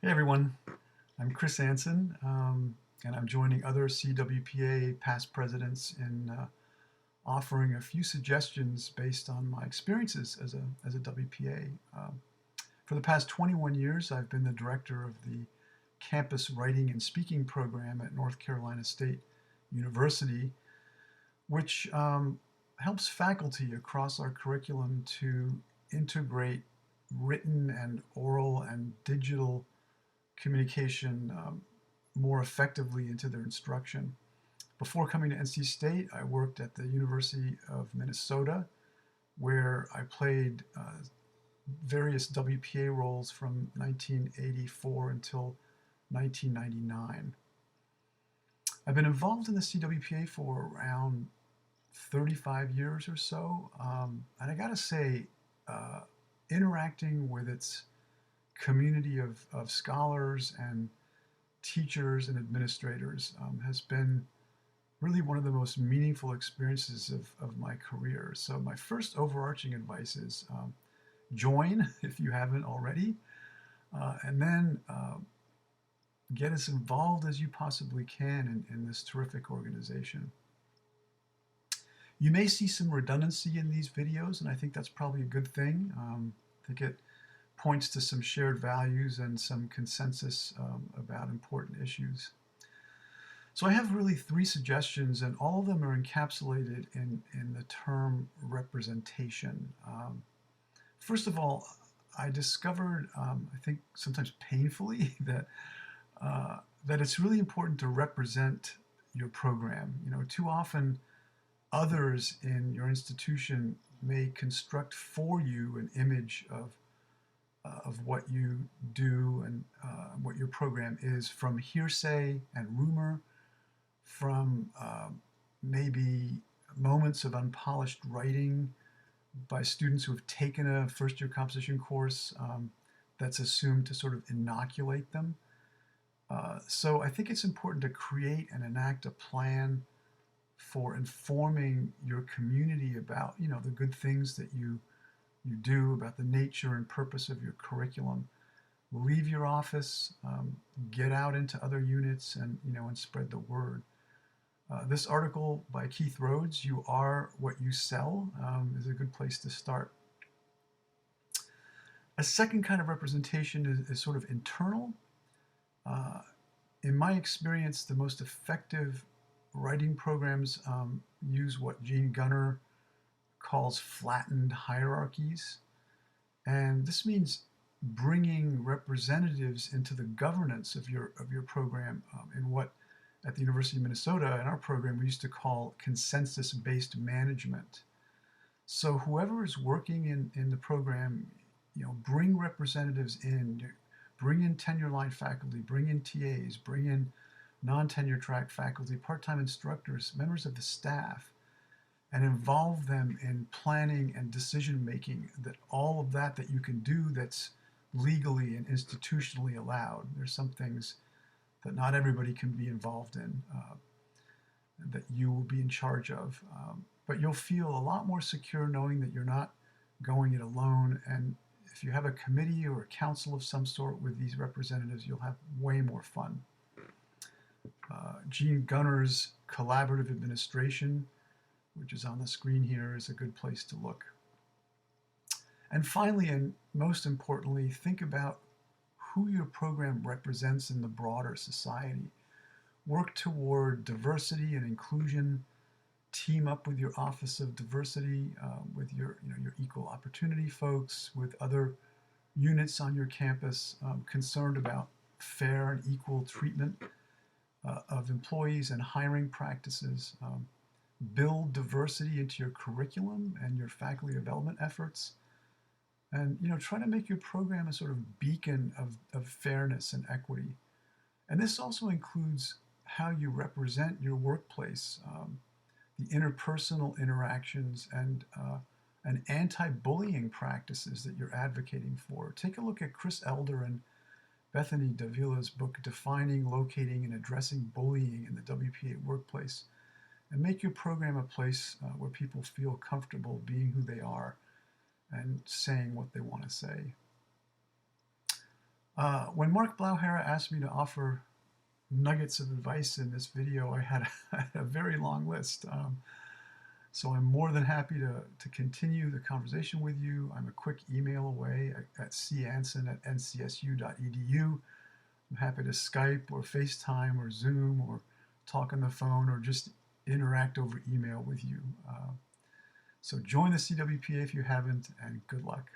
Hey everyone, I'm Chris Anson, and I'm joining other CWPA past presidents in offering a few suggestions based on my experiences as a WPA. For the past 21 years, I've been the director of the campus writing and speaking program at North Carolina State University, which helps faculty across our curriculum to integrate written and oral and digital communication more effectively into their instruction. Before coming to NC State, I worked at the University of Minnesota, where I played various WPA roles from 1984 until 1999. I've been involved in the CWPA for around 35 years or so, and I gotta say, uh, interacting with its community of scholars and teachers and administrators has been really one of the most meaningful experiences of my career. So my first overarching advice is join if you haven't already, and then get as involved as you possibly can in this terrific organization. You may see some redundancy in these videos, and I think that's probably a good thing. I think it points to some shared values and some consensus about important issues. So I have really three suggestions, and all of them are encapsulated in the term representation. First of all, I discovered, I think sometimes painfully, that it's really important to represent your program. You know, too often others in your institution may construct for you an image of what you do and what your program is from hearsay and rumor, from maybe moments of unpolished writing by students who have taken a first year composition course that's assumed to sort of inoculate them. So I think it's important to create and enact a plan for informing your community about, you know, the good things that you do, about the nature and purpose of your curriculum. Leave your office, get out into other units, and and spread the word. This article by Keith Rhodes, "You Are What You Sell," is a good place to start. A second kind of representation is sort of internal. Uh, in my experience, the most effective writing programs use what Gene Gunner calls flattened hierarchies. And this means bringing representatives into the governance of your program in what at the University of Minnesota in our program we used to call consensus-based management. So whoever is working in the program, bring representatives in, bring in tenure line faculty, bring in TAs, bring in non-tenure track faculty, part-time instructors, members of the staff, and involve them in planning and decision making, that all of that you can do that's legally and institutionally allowed. There's some things that not everybody can be involved in, that you will be in charge of. But you'll feel a lot more secure knowing that you're not going it alone. And if you have a committee or a council of some sort with these representatives, you'll have way more fun. Gene Gunner's collaborative administration, which is on the screen here, is a good place to look. And finally, and most importantly, think about who your program represents in the broader society. Work toward diversity and inclusion. Team up with your Office of Diversity, with your equal opportunity folks, with other units on your campus concerned about fair and equal treatment of employees and hiring practices. Build diversity into your curriculum and your faculty development efforts, and try to make your program a sort of beacon of fairness and equity. And this also includes how you represent your workplace, the interpersonal interactions and anti-bullying practices that you're advocating for. Take a look at Chris Elder and Bethany Davila's book, Defining, Locating, and Addressing Bullying in the WPA Workplace, and make your program a place where people feel comfortable being who they are and saying what they want to say. When Mark Blauhara asked me to offer nuggets of advice in this video, I had I had a very long list. So I'm more than happy to continue the conversation with you. I'm a quick email away at canson@ncsu.edu. I'm happy to Skype or FaceTime or Zoom or talk on the phone or just interact over email with you. So join the CWPA if you haven't, and good luck.